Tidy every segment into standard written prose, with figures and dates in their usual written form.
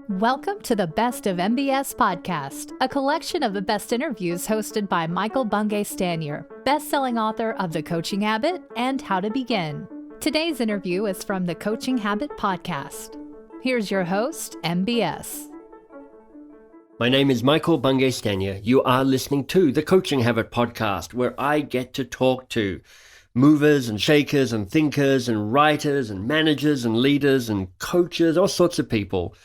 Welcome to the Best of MBS podcast, a collection of the best interviews hosted by Michael Bungay Stanier, best-selling author of The Coaching Habit and How to Begin. Today's interview is from the Coaching Habit podcast. Here's your host, MBS. My name is Michael Bungay Stanier. You are listening to the Coaching Habit podcast, where I get to talk to movers and shakers and thinkers and writers and managers and leaders and coaches, all sorts of people,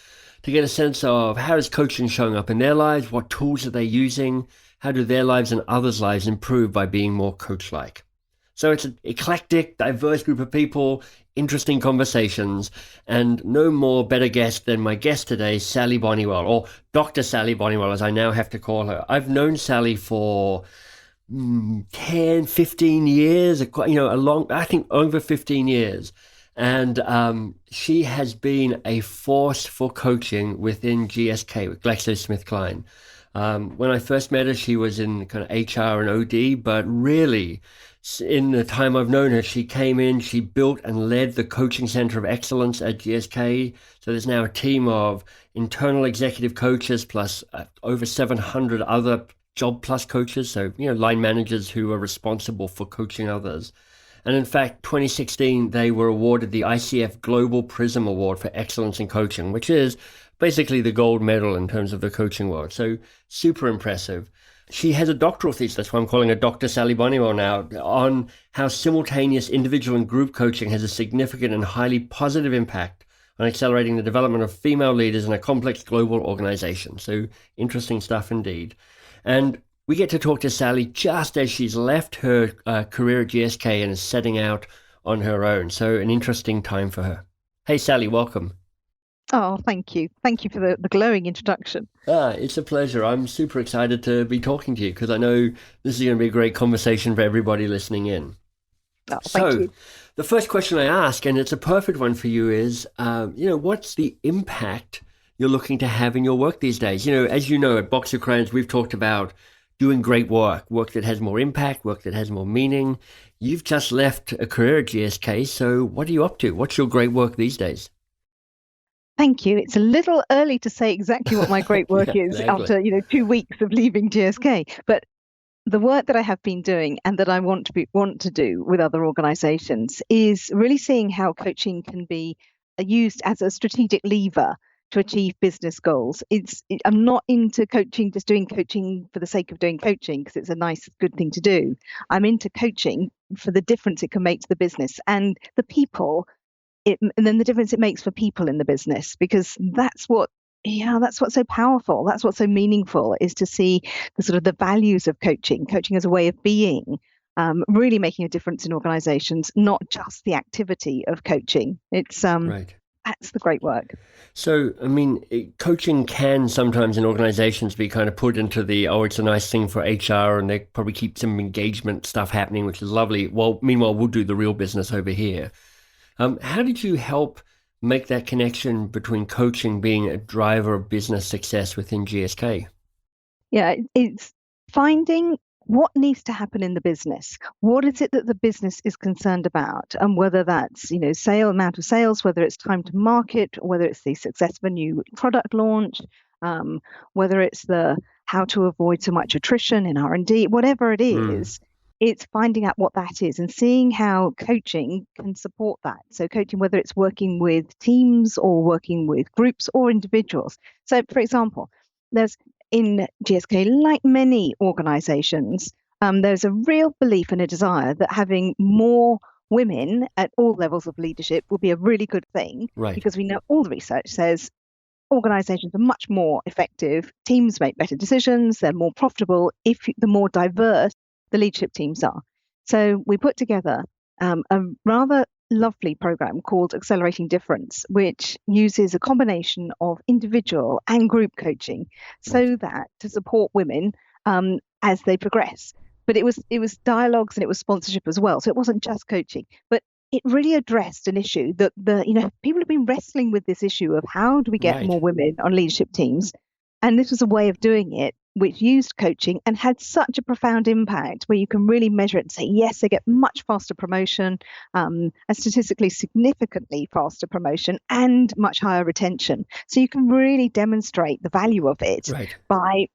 to get a sense of how is coaching showing up in their lives, what tools are they using, how do their lives and others' lives improve by being more coach-like. So it's an eclectic, diverse group of people, interesting conversations, and no more better guest than my guest today, Sally Bonneywell, or Dr. Sally Bonneywell, as I now have to call her. I've known Sally for 10, 15 years, I think over 15 years. And she has been a force for coaching within GSK, with GlaxoSmithKline. When I first met her, she was in kind of HR and OD, but really, in the time I've known her, she came in, she built and led the Coaching Center of Excellence at GSK. So there's now a team of internal executive coaches plus over 700 other job plus coaches, so line managers who are responsible for coaching others. And in fact, 2016, they were awarded the ICF Global Prism Award for Excellence in Coaching, which is basically the gold medal in terms of the coaching world. So super impressive. She has a doctoral thesis, that's why I'm calling her Dr. Sally Bonneywell now, on how simultaneous individual and group coaching has a significant and highly positive impact on accelerating the development of female leaders in a complex global organization. So interesting stuff indeed. And we get to talk to Sally just as she's left her career at GSK and is setting out on her own. So an interesting time for her. Hey, Sally, welcome. Oh, thank you. Thank you for the glowing introduction. It's a pleasure. I'm super excited to be talking to you because I know this is going to be a great conversation for everybody listening in. Oh, thank you. The first question I ask, and it's a perfect one for you, is, what's the impact you're looking to have in your work these days? As you know, at Box of Crayons, we've talked about doing great work that has more impact, work that has more meaning. You've just left a career at GSK, so what are you up to? What's your great work these days? Thank you. It's a little early to say exactly what my great work is after 2 weeks of leaving GSK, but the work that I have been doing and that I want to do with other organizations is really seeing how coaching can be used as a strategic lever to achieve business goals. I'm not into coaching, just doing coaching for the sake of doing coaching because it's a nice, good thing to do. I'm into coaching for the difference it can make to the business and the people, and then the difference it makes for people in the business, because that's what's so powerful. That's what's so meaningful, is to see the values of coaching as a way of being, really making a difference in organizations, not just the activity of coaching. It's right. That's the great work. So, coaching can sometimes in organizations be kind of put into it's a nice thing for HR and they probably keep some engagement stuff happening, which is lovely. Well, meanwhile, we'll do the real business over here. How did you help make that connection between coaching being a driver of business success within GSK? Yeah, it's finding what needs to happen in the business. What is it that the business is concerned about? And whether that's, amount of sales, whether it's time to market, whether it's the success of a new product launch, whether it's the how to avoid so much attrition in R&D, whatever it is, it's finding out what that is and seeing how coaching can support that. So coaching, whether it's working with teams or working with groups or individuals. So, for example, there's in GSK, like many organizations, there's a real belief and a desire that having more women at all levels of leadership will be a really good thing, right? Because we know all the research says organizations are much more effective, teams make better decisions, they're more profitable the more diverse the leadership teams are. So we put together a rather lovely program called Accelerating Difference, which uses a combination of individual and group coaching so that to support women as they progress. But it was dialogues and it was sponsorship as well. So it wasn't just coaching, but it really addressed an issue that people have been wrestling with, this issue of how do we get more women on leadership teams. And this was a way of doing it which used coaching and had such a profound impact, where you can really measure it and say, yes, they get much faster promotion, a statistically significantly faster promotion, and much higher retention. So you can really demonstrate the value of it by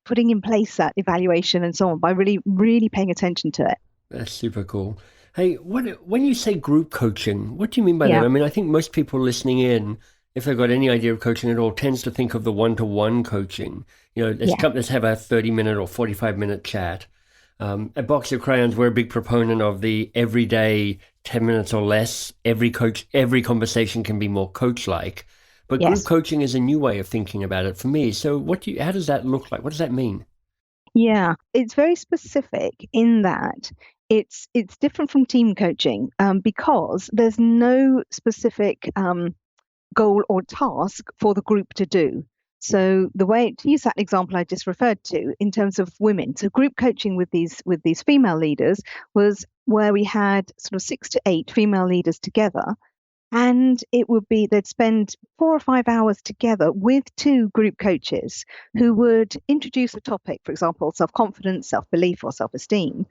putting in place that evaluation and so on, by really paying attention to it. That's super cool. Hey, when you say group coaching, what do you mean by that? I mean, I think most people listening in, if they've got any idea of coaching at all, tends to think of the one-to-one coaching. Let's have a 30-minute or 45-minute chat. At Box of Crayons, we're a big proponent of the everyday 10 minutes or less. Every conversation can be more coach-like. But group coaching is a new way of thinking about it for me. So how does that look like? What does that mean? Yeah, it's very specific in that it's different from team coaching because there's no specific goal or task for the group to do. So the way to use that example I just referred to in terms of women, so group coaching with these female leaders was where we had sort of 6 to 8 female leaders together. And it would be they'd spend 4 or 5 hours together with 2 group coaches who would introduce a topic, for example, self-confidence, self-belief, or self-esteem.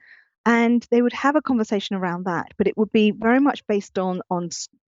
And they would have a conversation around that, but it would be very much based on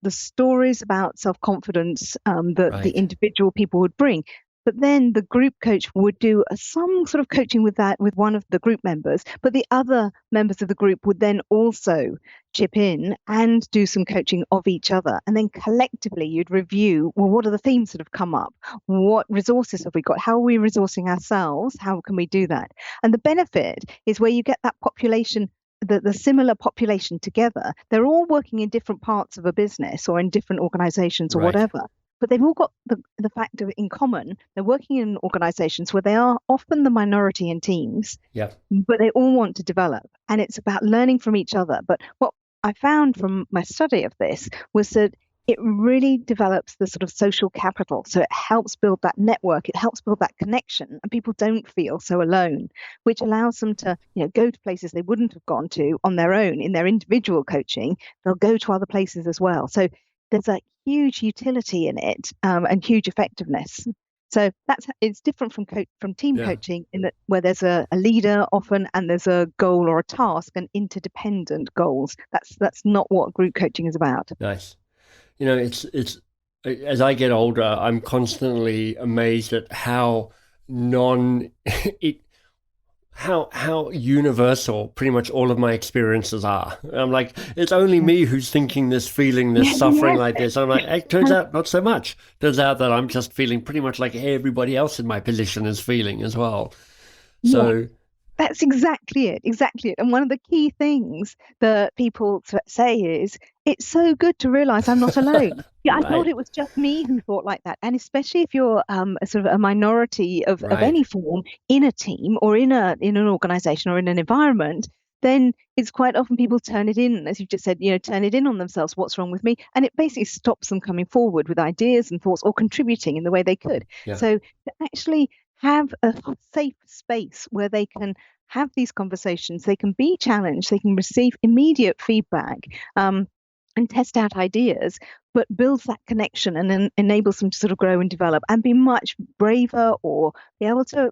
the stories about self-confidence that the individual people would bring. But then the group coach would do some sort of coaching with one of the group members, but the other members of the group would then also chip in and do some coaching of each other. And then collectively you'd review, well, what are the themes that have come up? What resources have we got? How are we resourcing ourselves? How can we do that? And the benefit is where you get that population, the similar population together. They're all working in different parts of a business or in different organizations or whatever. But they've all got the fact of in common. They're working in organizations where they are often the minority in teams, but they all want to develop. And it's about learning from each other. But what I found from my study of this was that it really develops the sort of social capital. So it helps build that network. It helps build that connection. And people don't feel so alone, which allows them to go to places they wouldn't have gone to on their own in their individual coaching. They'll go to other places as well. So there's a huge utility in it and huge effectiveness. So it's different from team coaching in that where there's a leader often and there's a goal or a task and interdependent goals. That's not what group coaching is about. Nice. It's as I get older, I'm constantly amazed at how how universal pretty much all of my experiences are. I'm like, it's only me who's thinking this, feeling this, suffering like this. I'm like, it turns out not so much. Turns out that I'm just feeling pretty much like everybody else in my position is feeling as well. So that's exactly it. And one of the key things that people say is, it's so good to realize I'm not alone. I thought it was just me who thought like that. And especially if you're sort of a minority of any form in a team or in an organization or in an environment, then it's quite often people turn it in, as you just said, turn it in on themselves. What's wrong with me? And it basically stops them coming forward with ideas and thoughts or contributing in the way they could. So to actually have a safe space where they can have these conversations, they can be challenged, they can receive immediate feedback and test out ideas, but builds that connection and then enables them to sort of grow and develop and be much braver or be able to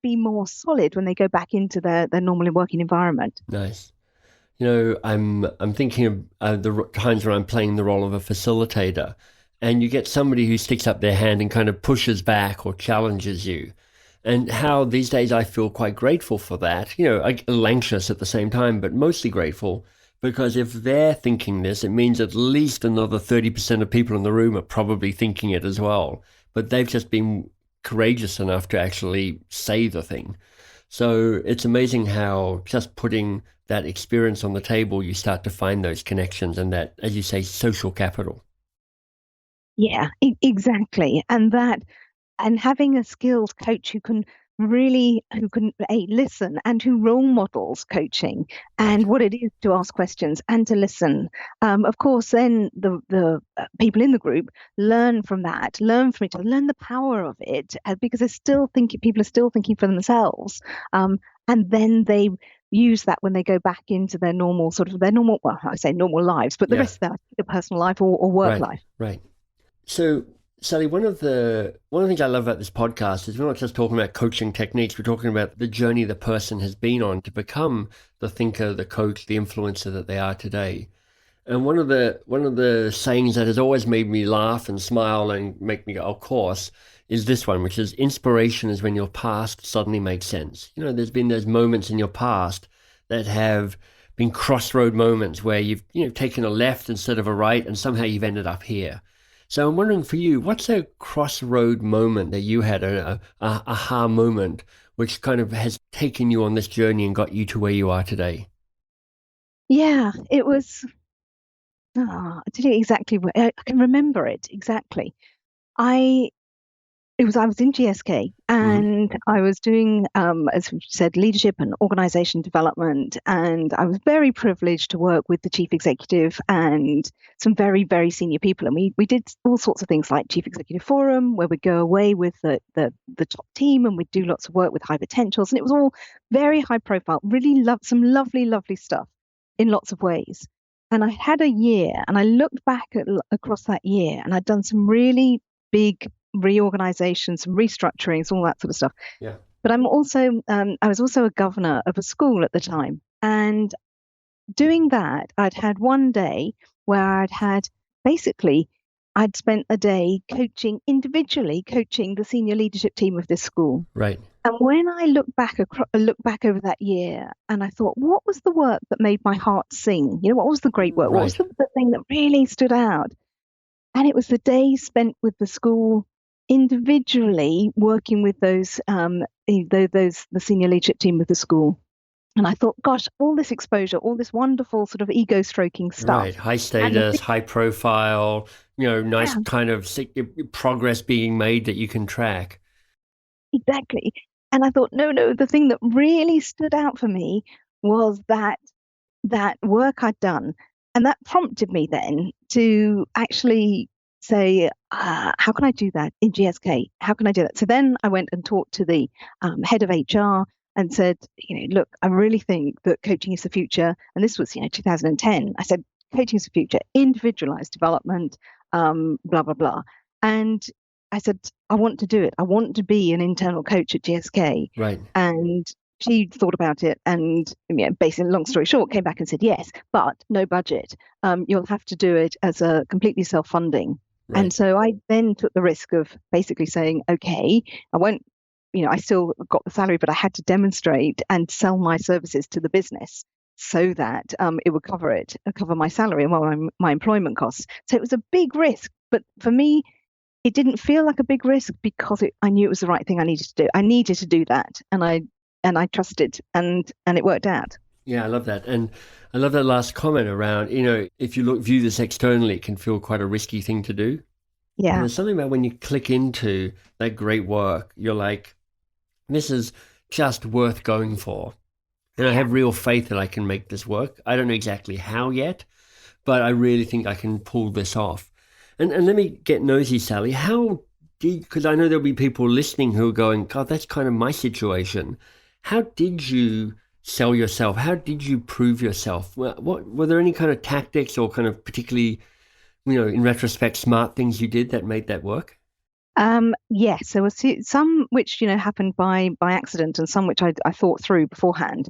be more solid when they go back into their normally working environment. Nice. I'm thinking of the times when I'm playing the role of a facilitator, and you get somebody who sticks up their hand and kind of pushes back or challenges you. And how these days I feel quite grateful for that, a little anxious at the same time, but mostly grateful, because if they're thinking this, it means at least another 30% of people in the room are probably thinking it as well. But they've just been courageous enough to actually say the thing. So it's amazing how just putting that experience on the table, you start to find those connections and that, as you say, social capital. Yeah, exactly. And having a skilled coach who can listen and who role models coaching and what it is to ask questions and to listen. Of course, then the people in the group learn from that, learn from each other, learn the power of it because people are still thinking for themselves. And then they use that when they go back into their normal well, I say normal lives, but the rest of their personal life or work life. Right. So Sally, one of the things I love about this podcast is we're not just talking about coaching techniques, we're talking about the journey the person has been on to become the thinker, the coach, the influencer that they are today. And one of the sayings that has always made me laugh and smile and make me go, of course, is this one, which is inspiration is when your past suddenly makes sense. There's been those moments in your past that have been crossroad moments where you've taken a left instead of a right, and somehow you've ended up here. So I'm wondering for you, what's a crossroad moment that you had, a aha moment, which kind of has taken you on this journey and got you to where you are today? Yeah, it was. I did it exactly. I can remember it exactly. I I was in GSK Hmm. and I was doing, as we said, leadership and organization development. And I was very privileged to work with the chief executive and some very, very senior people. And we did all sorts of things like chief executive forum, where we'd go away with the top team and we'd do lots of work with high potentials. And it was all very high profile, really some lovely, lovely stuff in lots of ways. And I had a year and I looked back across that year and I'd done some really big reorganizations, restructurings, all that sort of stuff. Yeah. But I was also a governor of a school at the time. And doing that, I'd had one day where basically, I'd spent a day individually coaching the senior leadership team of this school. Right. And when I look back over that year, and I thought, what was the work that made my heart sing? What was the great work? What was Right. the thing that really stood out? And it was the days spent with the school individually working with the senior leadership team of the school. And I thought, gosh, all this exposure, all this wonderful sort of ego stroking Right. stuff. High And the status, thing, high profile, nice yeah, kind of progress being made that you can track. exactly. And I thought, no, the thing that really stood out for me was that work I'd done. And that prompted me then to actually say, how can I do that in GSK? How can I do that? So then I went and talked to the head of HR and said, look, I really think that coaching is the future. And this was, 2010. I said, coaching is the future, individualized development, blah, blah, blah. And I said, I want to do it. I want to be an internal coach at GSK. Right. And she thought about it and basically, long story short, came back and said yes, but no budget. You'll have to do it as a completely self-funding. And Right. so I then took the risk of basically saying, okay, I won't, I still got the salary, but I had to demonstrate and sell my services to the business so that it would cover my salary and my employment costs. So it was a big risk, but for me, it didn't feel like a big risk because I knew it was the right thing I needed to do. I needed to do that, and I trusted, and it worked out. Yeah, I love that. And I love that last comment around, if you view this externally, it can feel quite a risky thing to do. And Yeah, there's something about when you click into that great work, you're like, this is just worth going for. And I yeah. have real faith that I can make this work. I don't know exactly how yet, but I really think I can pull this off. And let me get nosy, Sally. Because I know there'll be people listening who are going, God, that's kind of my situation. How did you sell yourself? How did you prove yourself? What were there any kind of tactics or kind of particularly, in retrospect, smart things you did that made that work? Yes, there were some which happened by accident, and some which I thought through beforehand.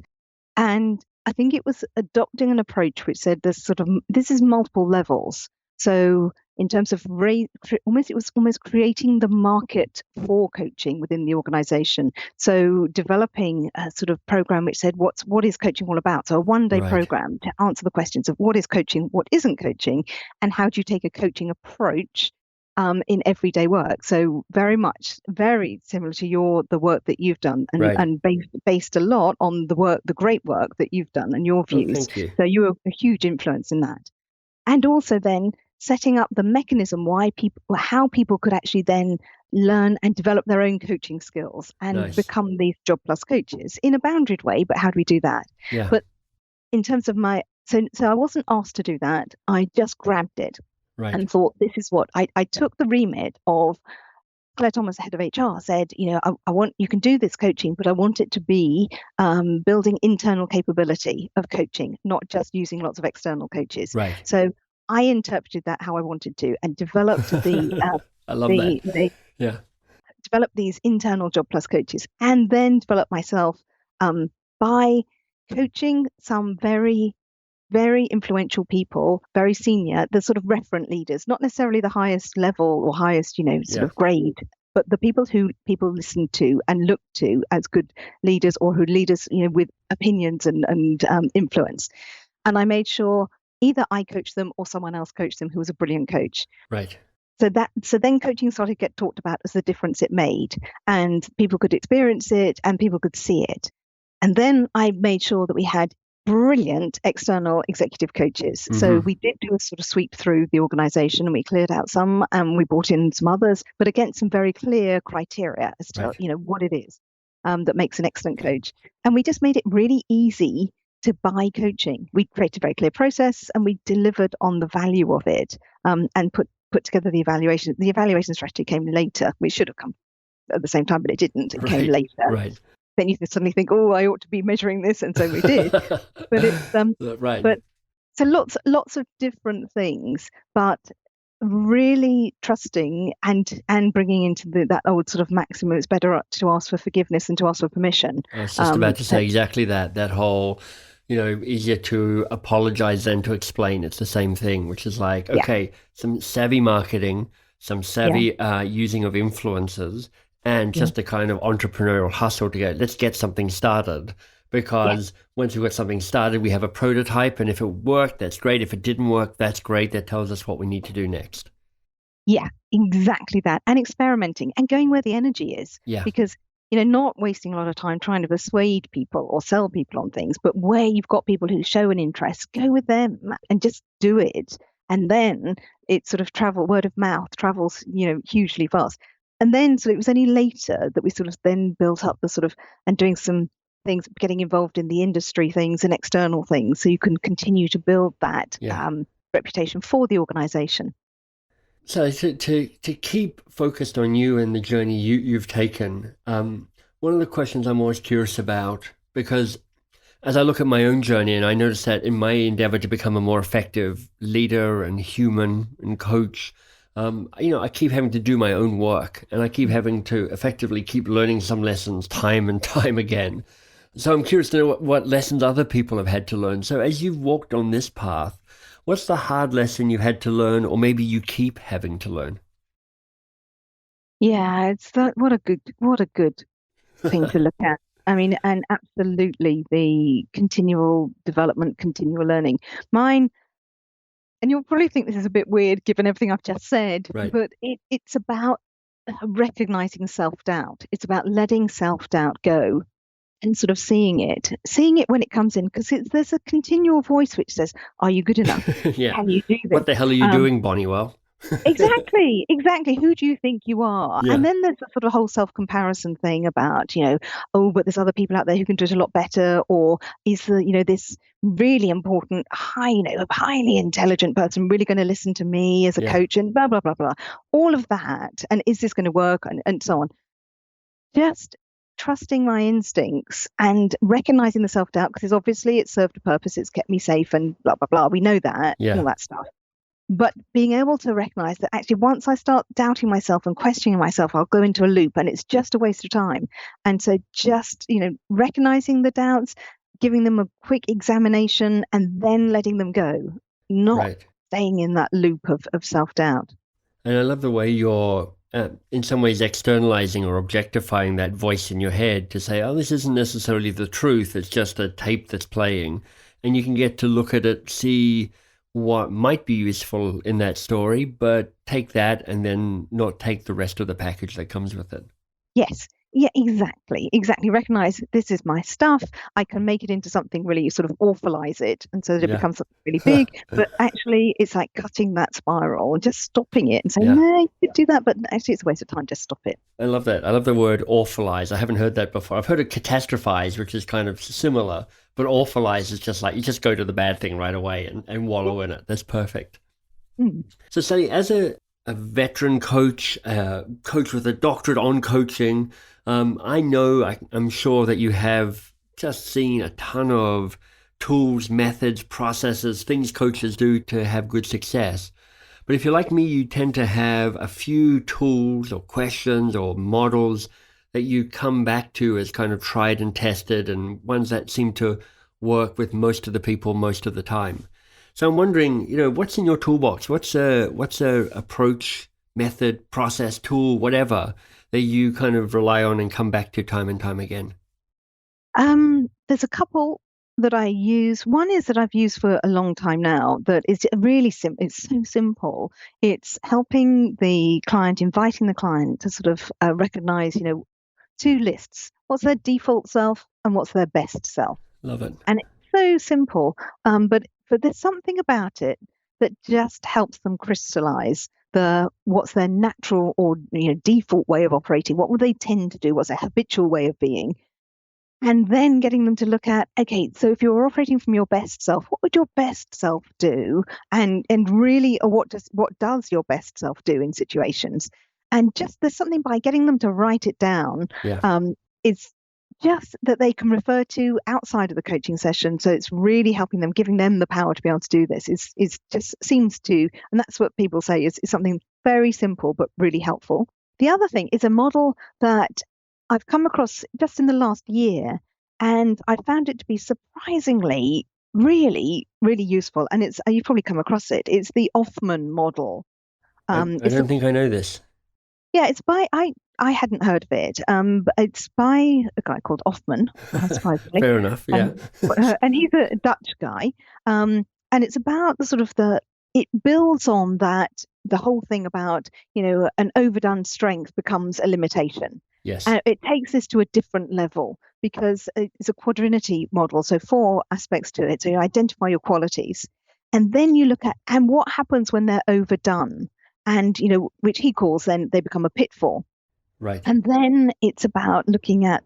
And I think it was adopting an approach which said this is multiple levels. So in terms of it was almost creating the market for coaching within the organization. So developing a sort of program which said what is coaching all about? So a one-day Right. program to answer the questions of what is coaching, what isn't coaching, and how do you take a coaching approach in everyday work. So very similar to the work that you've done, Right. and based a lot on the great work that you've done and your Oh, views. thank you. So you were a huge influence in that, and also then setting up the mechanism how people could actually then learn and develop their own coaching skills and Nice. become these job plus coaches in a boundaried way. But how do we do that? Yeah. But in terms of so I wasn't asked to do that. I just grabbed it Right. and thought, this is what I took the remit of Claire Thomas, head of HR, said, I want you can do this coaching, but I want it to be building internal capability of coaching, not just using lots of external coaches. Right. So I interpreted that how I wanted to and developed I love that. They Yeah. develop these internal job plus coaches, and then develop myself by coaching some very, very influential people, very senior, the sort of referent leaders, not necessarily the highest level or highest, sort Yeah. of grade, but the people who people listen to and look to as good leaders, or who leaders, with opinions and influence. And I made sure either I coached them or someone else coached them who was a brilliant coach. Right. So then coaching started to get talked about as the difference it made, and people could experience it and people could see it. And then I made sure that we had brilliant external executive coaches. So we did do a sort of sweep through the organization, and we cleared out some and we brought in some others, but against some very clear criteria as to, Right. what it is that makes an excellent coach. And we just made it really easy to buy coaching. We created a very clear process, and we delivered on the value of it, and put together the evaluation. The evaluation strategy came later, which should have come at the same time, but it didn't. It came later. Right. Then you suddenly think, oh, I ought to be measuring this, and so we did. But it's right. but so lots of different things, but really trusting and bringing into that old sort of maximum, it's better to ask for forgiveness than to ask for permission. I was just about to say exactly that whole, easier to apologize than to explain. It's the same thing, which is like, okay, some savvy marketing, some savvy using of influencers, and just a kind of entrepreneurial hustle to go, let's get something started. Because once we've got something started, we have a prototype, and if it worked, that's great. If it didn't work, that's great. That tells us what we need to do next. Yeah, exactly that. And experimenting and going where the energy is. Yeah. Because, not wasting a lot of time trying to persuade people or sell people on things, but where you've got people who show an interest, go with them and just do it. And then it sort of word of mouth travels, hugely fast. And then, so it was only later that we sort of then built up the sort of, and doing some things, getting involved in the industry things and external things, so you can continue to build that reputation for the organization. So to keep focused on you and the journey you've taken, one of the questions I'm always curious about, because as I look at my own journey, and I notice that in my endeavor to become a more effective leader and human and coach, I keep having to do my own work, and I keep having to effectively keep learning some lessons time and time again. So I'm curious to know what lessons other people have had to learn. So as you've walked on this path, what's the hard lesson you had to learn, or maybe you keep having to learn? Yeah, it's that. What a good thing to look at. I mean, and absolutely the continual development, continual learning. Mine, and you'll probably think this is a bit weird given everything I've just said, but it's about recognizing self-doubt. It's about letting self-doubt go and sort of seeing it when it comes in, because there's a continual voice which says, are you good enough? Yeah. Can you do this? What the hell are you doing, Bonneywell? Exactly. Who do you think you are? Yeah. And then there's a sort of whole self-comparison thing about, but there's other people out there who can do it a lot better, or is this really important, highly intelligent person really going to listen to me as a coach, and blah, blah, blah, blah. All of that. And is this going to work? And so on. Just trusting my instincts and recognizing the self-doubt, because obviously it served a purpose. It's kept me safe and blah, blah, blah. We know that, all that stuff. But being able to recognize that actually once I start doubting myself and questioning myself, I'll go into a loop and it's just a waste of time. And so just, recognizing the doubts, giving them a quick examination and then letting them go, not staying in that loop of self-doubt. And I love the way you're in some ways externalizing or objectifying that voice in your head to say, oh, this isn't necessarily the truth. It's just a tape that's playing. And you can get to look at it, see what might be useful in that story, but take that and then not take the rest of the package that comes with it. Yes. Yeah, exactly. Recognize this is my stuff. I can make it into something really, sort of awfulize it, and so that it becomes something really big. But actually, it's like cutting that spiral and just stopping it and saying, no, you could do that, but actually it's a waste of time. Just stop it. I love that. I love the word awfulize. I haven't heard that before. I've heard of catastrophize, which is kind of similar, but awfulize is just like you just go to the bad thing right away and wallow in it. That's perfect. So, Sally, as a veteran coach, coach with a doctorate on coaching, I'm sure that you have just seen a ton of tools, methods, processes, things coaches do to have good success. But if you're like me, you tend to have a few tools or questions or models that you come back to as kind of tried and tested and ones that seem to work with most of the people most of the time. So I'm wondering, what's in your toolbox? What's a approach, method, process, tool, whatever that you kind of rely on and come back to time and time again? There's a couple that I use. One is that I've used for a long time now that is really simple. It's so simple. It's helping the client, inviting the client to sort of recognize, two lists. What's their default self and what's their best self? Love it. And it's so simple, but there's something about it that just helps them crystallize what's their natural or default way of operating. What will they tend to do? What's their habitual way of being? And then getting them to look at, okay, so if you're operating from your best self, what would your best self do? And really, or what does your best self do in situations? And just there's something by getting them to write it down, is just that they can refer to outside of the coaching session. So it's really helping them, giving them the power to be able to do this. Is just seems to, and that's what people say is something very simple but really helpful. The other thing is a model that I've come across just in the last year, and I found it to be surprisingly really, really useful. And you've probably come across it. It's the Offman model. I don't think I know this. Yeah, it's by I hadn't heard of it. But it's by a guy called Offman, surprisingly. Fair enough. Yeah. And he's a Dutch guy. And it's about it builds on that, the whole thing about, an overdone strength becomes a limitation. Yes. And it takes this to a different level because it's a quadrinity model. So 4 aspects to it. So you identify your qualities, and then you look at, and what happens when they're overdone, and, which he calls, then they become a pitfall. Right. And then it's about looking at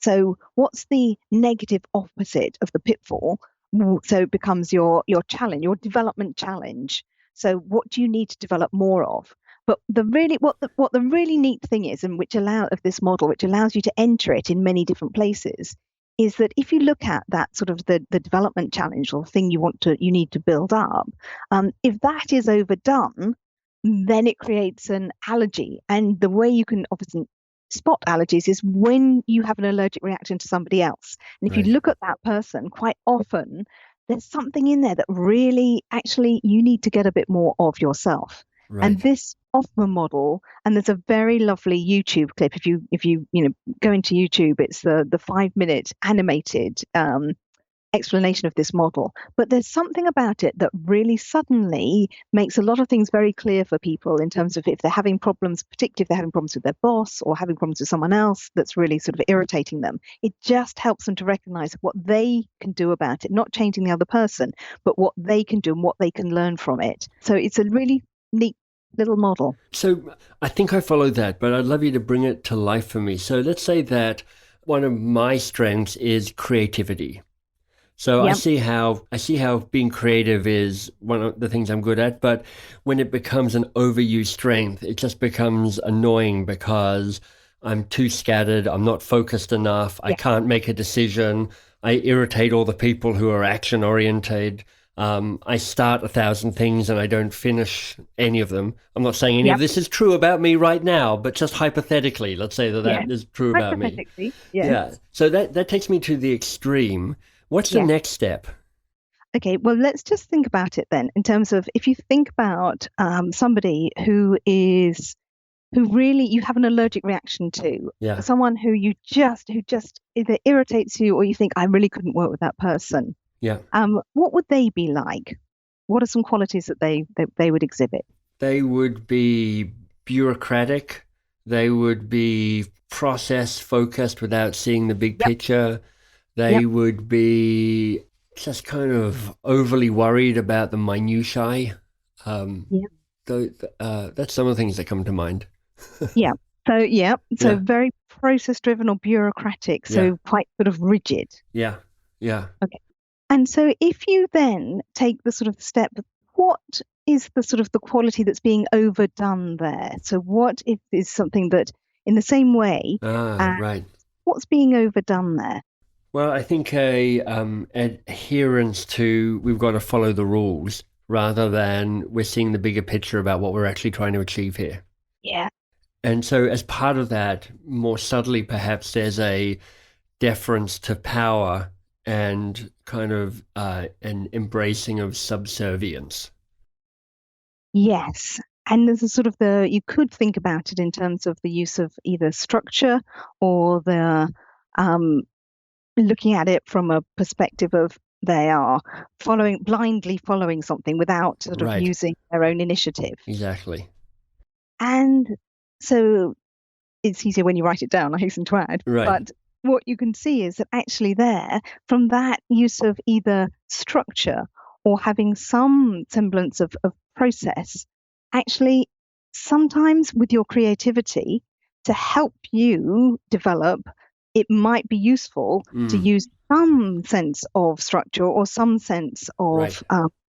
so what's the negative opposite of the pitfall? So it becomes your challenge, your development challenge. So what do you need to develop more of? But what the really neat thing is, and which allows you to enter it in many different places, is that if you look at that sort of the development challenge or thing you need to build up, if that is overdone, then it creates an allergy. And the way you can obviously spot allergies is when you have an allergic reaction to somebody else. And if you look at that person, quite often there's something in there that really actually you need to get a bit more of yourself. Right. And this Hoffman model, and there's a very lovely YouTube clip. If you go into YouTube, it's the 5-minute animated explanation of this model. But there's something about it that really suddenly makes a lot of things very clear for people in terms of if they're having problems, particularly if they're having problems with their boss or having problems with someone else that's really sort of irritating them. It just helps them to recognize what they can do about it, not changing the other person, but what they can do and what they can learn from it. So it's a really neat little model. So I think I follow that, but I'd love you to bring it to life for me. So let's say that one of my strengths is creativity. So yep. I see how being creative is one of the things I'm good at, but when it becomes an overused strength, it just becomes annoying because I'm too scattered, I'm not focused enough, I can't make a decision, I irritate all the people who are action oriented. I start 1,000 things and I don't finish any of them. I'm not saying any of this is true about me right now, but just hypothetically, let's say that is true about me. Yeah. So that takes me to the extreme. What's the next step? Okay, well, let's just think about it then in terms of if you think about somebody who really you have an allergic reaction to, someone who either irritates you or you think, I really couldn't work with that person. Yeah. What would they be like? What are some qualities that they would exhibit? They would be bureaucratic. They would be process focused without seeing the big picture. They would be just kind of overly worried about the minutiae. That's some of the things that come to mind. So very process driven or bureaucratic. So quite sort of rigid. Yeah. Okay. And so if you then take the sort of step, what is the sort of the quality that's being overdone there? So what if is something that in the same way, what's being overdone there? Well, I think adherence to we've got to follow the rules, rather than we're seeing the bigger picture about what we're actually trying to achieve here. Yeah. And so as part of that, more subtly perhaps, there's a deference to power and kind of an embracing of subservience. Yes. And there's a sort of you could think about it in terms of the use of either structure or the looking at it from a perspective of they are blindly following something without sort of Right. using their own initiative. Exactly. And so it's easier when you write it down, I hasten to add. Right. But what you can see is that actually there, from that use of either structure or having some semblance of process, actually sometimes with your creativity to help you develop, it might be useful to use some sense of structure or some sense of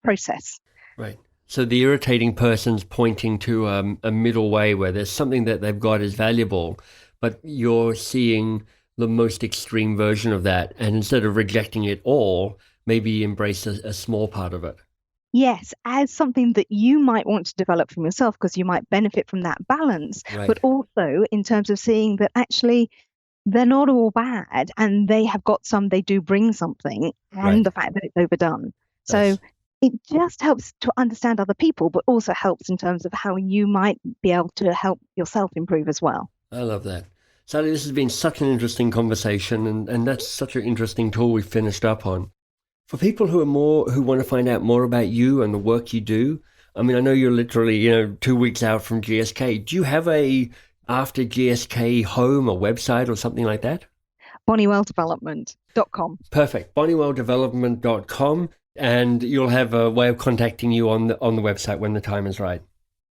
process. Right. So the irritating person's pointing to a middle way where there's something that they've got is valuable, but you're seeing the most extreme version of that. And instead of rejecting it all, maybe embrace a small part of it. Yes, as something that you might want to develop from yourself because you might benefit from that balance, but also in terms of seeing that actually they're not all bad and they do bring something, and the fact that it's overdone. So it just helps to understand other people, but also helps in terms of how you might be able to help yourself improve as well. I love that. Sally, this has been such an interesting conversation, and that's such an interesting tool we finished up on. For people who want to find out more about you and the work you do, I mean, I know you're literally, 2 weeks out from GSK. Do you have a after GSK home, a website or something like that? Bonneywelldevelopment.com. Perfect. Bonneywelldevelopment.com, and you'll have a way of contacting you on the website when the time is right.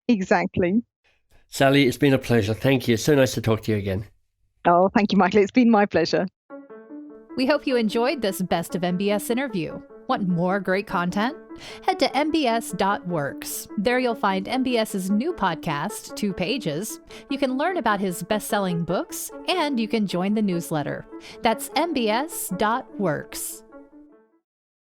Exactly. Sally, it's been a pleasure. Thank you. So nice to talk to you again. Oh, thank you, Michael. It's been my pleasure. We hope you enjoyed this Best of MBS interview. Want more great content? Head to mbs.works. There you'll find MBS's new podcast, 2 Pages. You can learn about his best-selling books, and you can join the newsletter. That's mbs.works.